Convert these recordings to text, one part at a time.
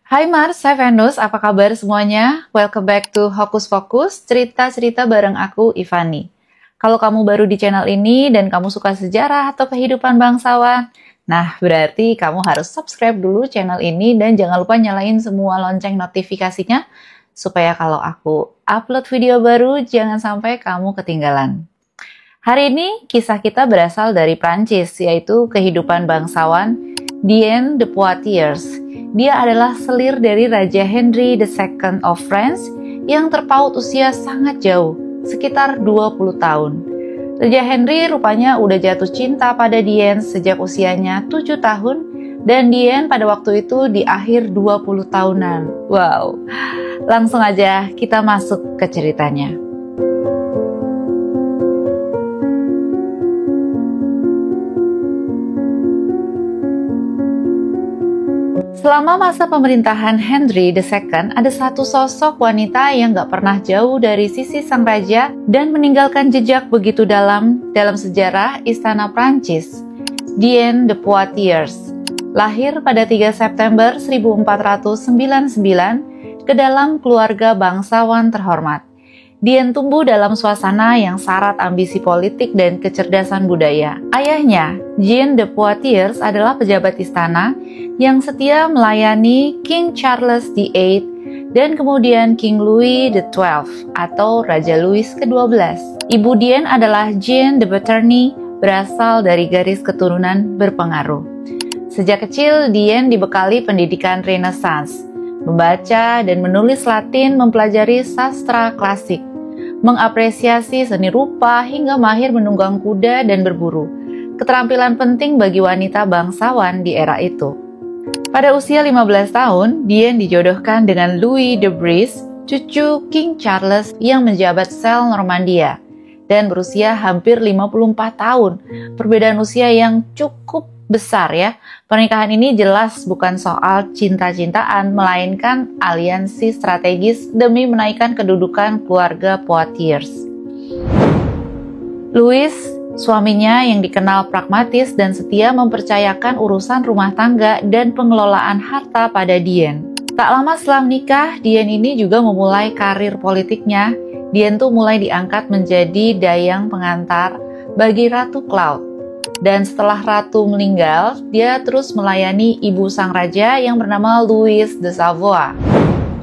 Hai Mars, hai Venus, apa kabar semuanya? Welcome back to Hokus Pokus, cerita-cerita bareng aku, Ivani. Kalau kamu baru di channel ini dan kamu suka sejarah atau kehidupan bangsawan, nah berarti kamu harus subscribe dulu channel ini dan jangan lupa nyalain semua lonceng notifikasinya supaya kalau aku upload video baru jangan sampai kamu ketinggalan. Hari ini kisah kita berasal dari Prancis, yaitu kehidupan bangsawan Diane de Poitiers. Dia adalah selir dari Raja Henry II of France yang terpaut usia sangat jauh, sekitar 20 tahun. Raja Henry rupanya udah jatuh cinta pada Diane sejak usianya 7 tahun dan Diane pada waktu itu di akhir 20 tahunan. Wow, langsung aja kita masuk ke ceritanya. Selama masa pemerintahan Henry II, ada satu sosok wanita yang gak pernah jauh dari sisi sang raja dan meninggalkan jejak begitu dalam sejarah istana Prancis, Diane de Poitiers. Lahir pada 3 September 1499 ke dalam keluarga bangsawan terhormat. Diane tumbuh dalam suasana yang syarat ambisi politik dan kecerdasan budaya. Ayahnya, Jean de Poitiers, adalah pejabat istana yang setia melayani King Charles VIII dan kemudian King Louis XII atau Raja Louis ke-12. Ibu Diane adalah Jeanne de Beauharnais, berasal dari garis keturunan berpengaruh. Sejak kecil, Diane dibekali pendidikan Renaissance, membaca dan menulis Latin, mempelajari sastra klasik, mengapresiasi seni rupa hingga mahir menunggang kuda dan berburu. Keterampilan penting bagi wanita bangsawan di era itu. Pada usia 15 tahun, Diane dijodohkan dengan Louis de Breze, cucu King Charles yang menjabat sel Normandia, dan berusia hampir 54 tahun. Perbedaan usia yang cukup besar ya. Pernikahan ini jelas bukan soal cinta-cintaan, melainkan aliansi strategis demi menaikkan kedudukan keluarga Poitiers. Louis, suaminya yang dikenal pragmatis dan setia, mempercayakan urusan rumah tangga dan pengelolaan harta pada Diane. Tak lama setelah menikah, Diane ini juga memulai karir politiknya. Diane tuh mulai diangkat menjadi dayang pengantar bagi Ratu Claude. Dan setelah Ratu meninggal, dia terus melayani ibu sang raja yang bernama Louis de Savoie.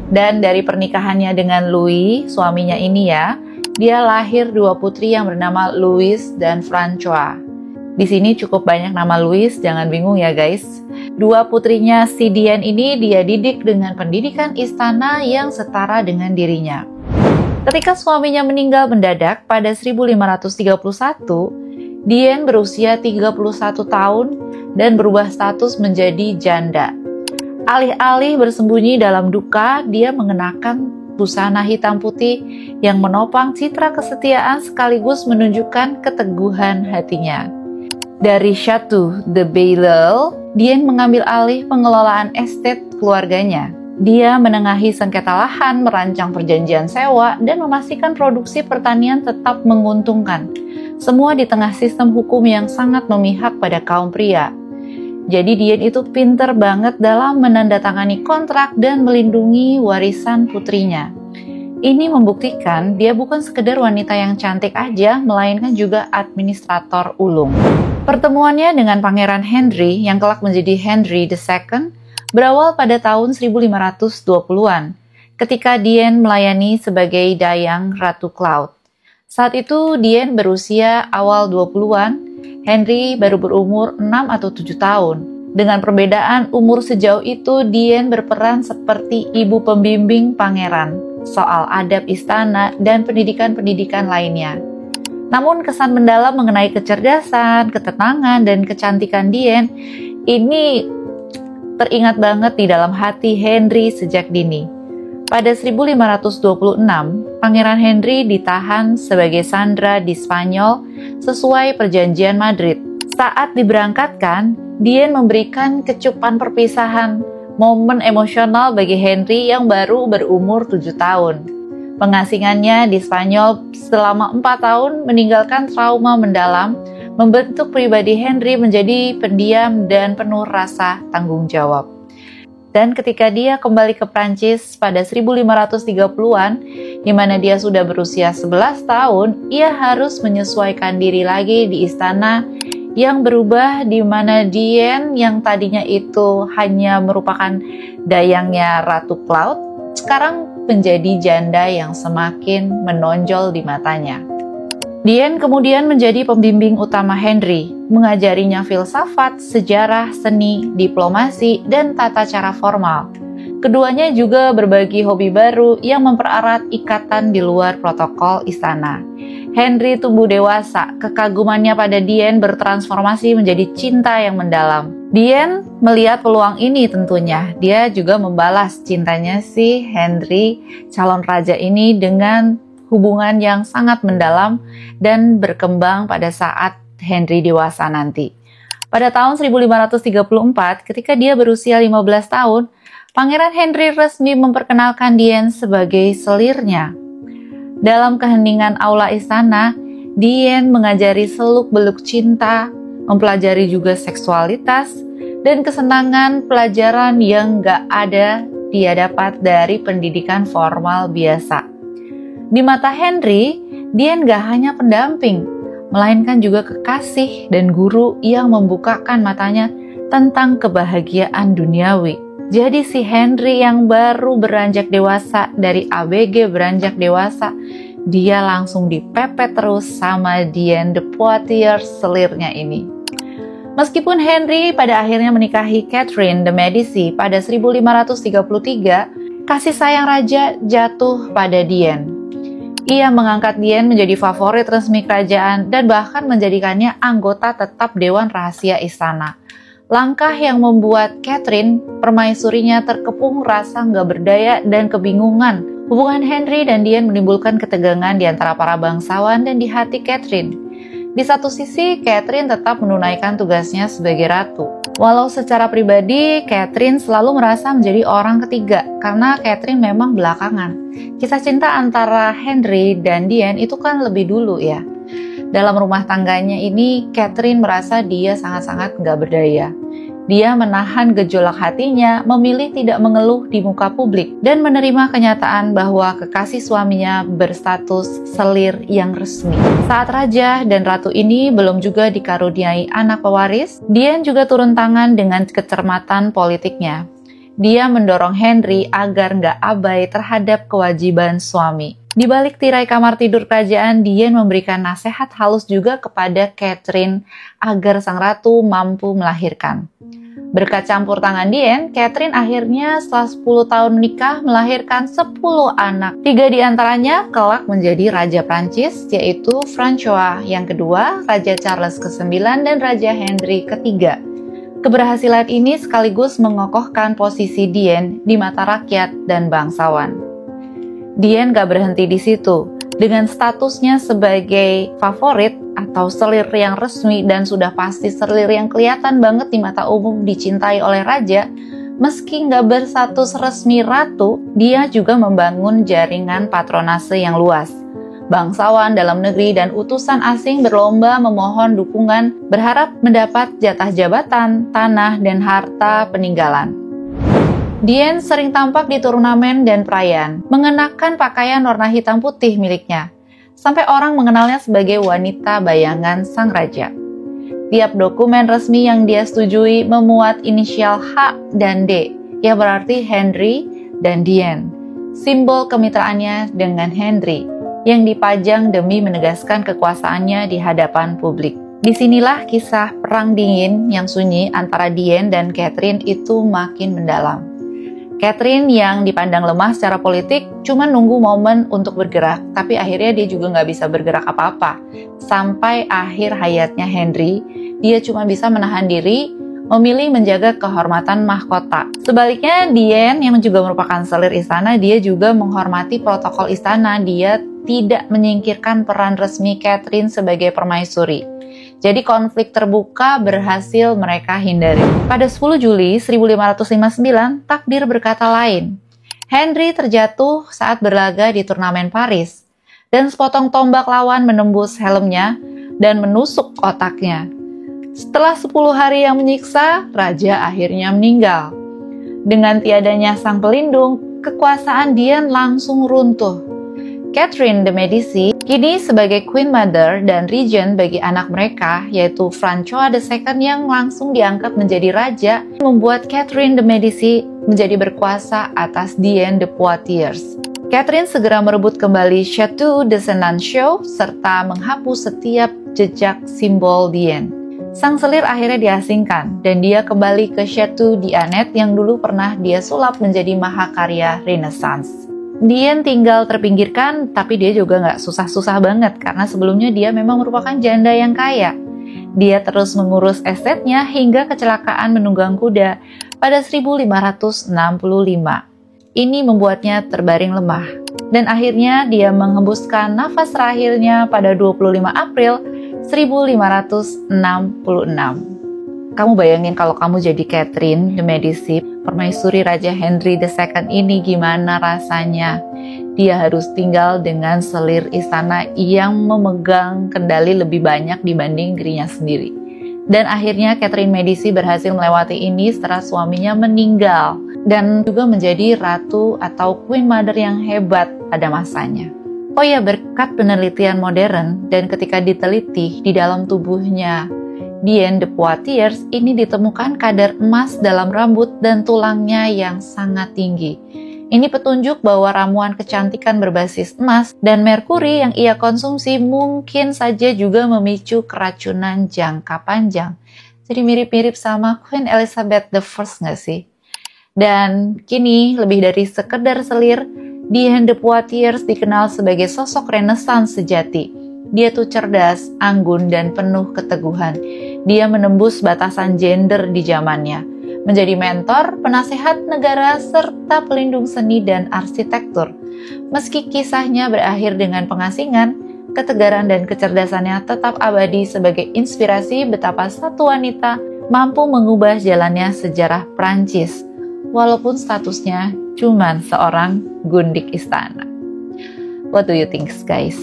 Dan dari pernikahannya dengan Louis, suaminya ini ya, dia lahir 2 putri yang bernama Louise dan François. Di sini cukup banyak nama Louis, jangan bingung ya guys. 2 putrinya si Diane ini dia didik dengan pendidikan istana yang setara dengan dirinya. Ketika suaminya meninggal mendadak pada 1531, Diane berusia 31 tahun dan berubah status menjadi janda. Alih-alih bersembunyi dalam duka, dia mengenakan busana hitam putih yang menopang citra kesetiaan sekaligus menunjukkan keteguhan hatinya. Dari Chateau de Bailleul, Diane mengambil alih pengelolaan estate keluarganya. Dia menengahi sengketa lahan, merancang perjanjian sewa, dan memastikan produksi pertanian tetap menguntungkan. Semua di tengah sistem hukum yang sangat memihak pada kaum pria. Jadi Diane itu pinter banget dalam menandatangani kontrak dan melindungi warisan putrinya. Ini membuktikan dia bukan sekedar wanita yang cantik aja, melainkan juga administrator ulung. Pertemuannya dengan Pangeran Henry yang kelak menjadi Henry II berawal pada tahun 1520-an, ketika Diane melayani sebagai dayang Ratu Claude. Saat itu Diane berusia awal 20-an, Henry baru berumur 6 atau 7 tahun. Dengan perbedaan umur sejauh itu, Diane berperan seperti ibu pembimbing pangeran soal adab istana dan pendidikan-pendidikan lainnya. Namun kesan mendalam mengenai kecerdasan, ketenangan, dan kecantikan Diane ini teringat banget di dalam hati Henry sejak dini. Pada 1526, Pangeran Henry ditahan sebagai sandera di Spanyol sesuai perjanjian Madrid. Saat diberangkatkan, Diane memberikan kecupan perpisahan, momen emosional bagi Henry yang baru berumur 7 tahun. Pengasingannya di Spanyol selama 4 tahun meninggalkan trauma mendalam, membentuk pribadi Henry menjadi pendiam dan penuh rasa tanggung jawab. Dan ketika dia kembali ke Prancis pada 1530-an, di mana dia sudah berusia 11 tahun, ia harus menyesuaikan diri lagi di istana yang berubah, di mana Diane yang tadinya itu hanya merupakan dayangnya Ratu Claude, sekarang menjadi janda yang semakin menonjol di matanya. Diane kemudian menjadi pembimbing utama Henry, mengajarinya filsafat, sejarah, seni, diplomasi, dan tata cara formal. Keduanya juga berbagi hobi baru yang mempererat ikatan di luar protokol istana. Henry tumbuh dewasa, kekagumannya pada Diane bertransformasi menjadi cinta yang mendalam. Diane melihat peluang ini tentunya. Dia juga membalas cintanya si Henry, calon raja ini, dengan hubungan yang sangat mendalam dan berkembang pada saat Henry dewasa nanti. Pada tahun 1534, ketika dia berusia 15 tahun, Pangeran Henry resmi memperkenalkan Diane sebagai selirnya. Dalam keheningan aula istana, Diane mengajari seluk-beluk cinta, mempelajari juga seksualitas, dan kesenangan pelajaran yang gak ada dia dapat dari pendidikan formal biasa. Di mata Henry, Diane gak hanya pendamping, melainkan juga kekasih dan guru yang membukakan matanya tentang kebahagiaan duniawi. Jadi si Henry yang baru beranjak dewasa, dari ABG beranjak dewasa, dia langsung dipepet terus sama Diane de Poitiers, selirnya ini. Meskipun Henry pada akhirnya menikahi Catherine de Medici pada 1533, kasih sayang raja jatuh pada Diane. Ia mengangkat Diane menjadi favorit resmi kerajaan dan bahkan menjadikannya anggota tetap Dewan Rahasia Istana. Langkah yang membuat Catherine, permaisurinya, terkepung rasa nggak berdaya dan kebingungan. Hubungan Henry dan Diane menimbulkan ketegangan di antara para bangsawan dan di hati Catherine. Di satu sisi, Catherine tetap menunaikan tugasnya sebagai ratu. Walau secara pribadi, Catherine selalu merasa menjadi orang ketiga karena Catherine memang belakangan. Kisah cinta antara Henry dan Diane itu kan lebih dulu ya. Dalam rumah tangganya ini, Catherine merasa dia sangat-sangat nggak berdaya. Dia menahan gejolak hatinya, memilih tidak mengeluh di muka publik, dan menerima kenyataan bahwa kekasih suaminya berstatus selir yang resmi. Saat raja dan ratu ini belum juga dikaruniai anak pewaris, Diane juga turun tangan dengan kecermatan politiknya. Dia mendorong Henry agar nggak abai terhadap kewajiban suami. Di balik tirai kamar tidur kerajaan, Diane memberikan nasihat halus juga kepada Catherine agar sang ratu mampu melahirkan. Berkat campur tangan Diane, Catherine akhirnya setelah 10 tahun menikah melahirkan 10 anak. 3 diantaranya kelak menjadi Raja Prancis, yaitu François yang kedua, Raja Charles ke-9, dan Raja Henry ketiga. Keberhasilan ini sekaligus mengokohkan posisi Diane di mata rakyat dan bangsawan. Diane gak berhenti di situ. Dengan statusnya sebagai favorit atau selir yang resmi dan sudah pasti selir yang kelihatan banget di mata umum dicintai oleh raja, meski nggak berstatus resmi ratu, dia juga membangun jaringan patronase yang luas. Bangsawan dalam negeri dan utusan asing berlomba memohon dukungan, berharap mendapat jatah jabatan, tanah, dan harta peninggalan. Diane sering tampak di turnamen dan perayaan, mengenakan pakaian warna hitam putih miliknya, sampai orang mengenalnya sebagai wanita bayangan sang raja. Tiap dokumen resmi yang dia setujui memuat inisial H dan D, yang berarti Henry dan Diane, simbol kemitraannya dengan Henry, yang dipajang demi menegaskan kekuasaannya di hadapan publik. Disinilah kisah perang dingin yang sunyi antara Diane dan Catherine itu makin mendalam. Catherine yang dipandang lemah secara politik cuma nunggu momen untuk bergerak, tapi akhirnya dia juga nggak bisa bergerak apa-apa. Sampai akhir hayatnya Henry, dia cuma bisa menahan diri, memilih menjaga kehormatan mahkota. Sebaliknya Diane yang juga merupakan selir istana, dia juga menghormati protokol istana, dia tidak menyingkirkan peran resmi Catherine sebagai permaisuri. Jadi konflik terbuka berhasil mereka hindari. Pada 10 Juli 1559, takdir berkata lain. Henry terjatuh saat berlaga di turnamen Paris, dan sepotong tombak lawan menembus helmnya dan menusuk otaknya. Setelah 10 hari yang menyiksa, raja akhirnya meninggal. Dengan tiadanya sang pelindung, kekuasaan Diane langsung runtuh. Catherine de Medici kini sebagai Queen Mother dan Regent bagi anak mereka, yaitu Francois II yang langsung diangkat menjadi raja, membuat Catherine de Medici menjadi berkuasa atas Diane de Poitiers. Catherine segera merebut kembali Château de Senanchou serta menghapus setiap jejak simbol Diane. Sang selir akhirnya diasingkan dan dia kembali ke Château d'Anet yang dulu pernah dia sulap menjadi mahakarya Renaissance. Diane tinggal terpinggirkan, tapi dia juga nggak susah-susah banget karena sebelumnya dia memang merupakan janda yang kaya. Dia terus mengurus estetnya hingga kecelakaan menunggang kuda pada 1565. Ini membuatnya terbaring lemah. Dan akhirnya dia menghembuskan nafas terakhirnya pada 25 April 1566. Kamu bayangin kalau kamu jadi Catherine de Medici, permaisuri Raja Henry II ini gimana rasanya? Dia harus tinggal dengan selir istana yang memegang kendali lebih banyak dibanding dirinya sendiri. Dan akhirnya Catherine Medici berhasil melewati ini setelah suaminya meninggal dan juga menjadi ratu atau Queen Mother yang hebat pada masanya. Oh ya, berkat penelitian modern dan ketika diteliti di dalam tubuhnya Diane de Poitiers ini ditemukan kadar emas dalam rambut dan tulangnya yang sangat tinggi. Ini petunjuk bahwa ramuan kecantikan berbasis emas dan merkuri yang ia konsumsi mungkin saja juga memicu keracunan jangka panjang. Jadi mirip-mirip sama Queen Elizabeth I nggak sih? Dan kini lebih dari sekedar selir, Diane de Poitiers dikenal sebagai sosok Renaissance sejati. Dia tuh cerdas, anggun, dan penuh keteguhan. Dia menembus batasan gender di zamannya, menjadi mentor, penasehat negara, serta pelindung seni dan arsitektur. Meski kisahnya berakhir dengan pengasingan, ketegaran dan kecerdasannya tetap abadi sebagai inspirasi betapa satu wanita mampu mengubah jalannya sejarah Prancis, walaupun statusnya cuma seorang gundik istana. What do you think, guys?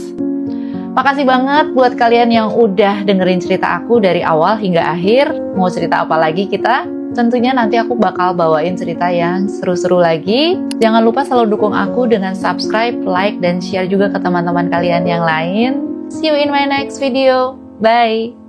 Makasih banget buat kalian yang udah dengerin cerita aku dari awal hingga akhir. Mau cerita apa lagi kita? Tentunya nanti aku bakal bawain cerita yang seru-seru lagi. Jangan lupa selalu dukung aku dengan subscribe, like, dan share juga ke teman-teman kalian yang lain. See you in my next video. Bye!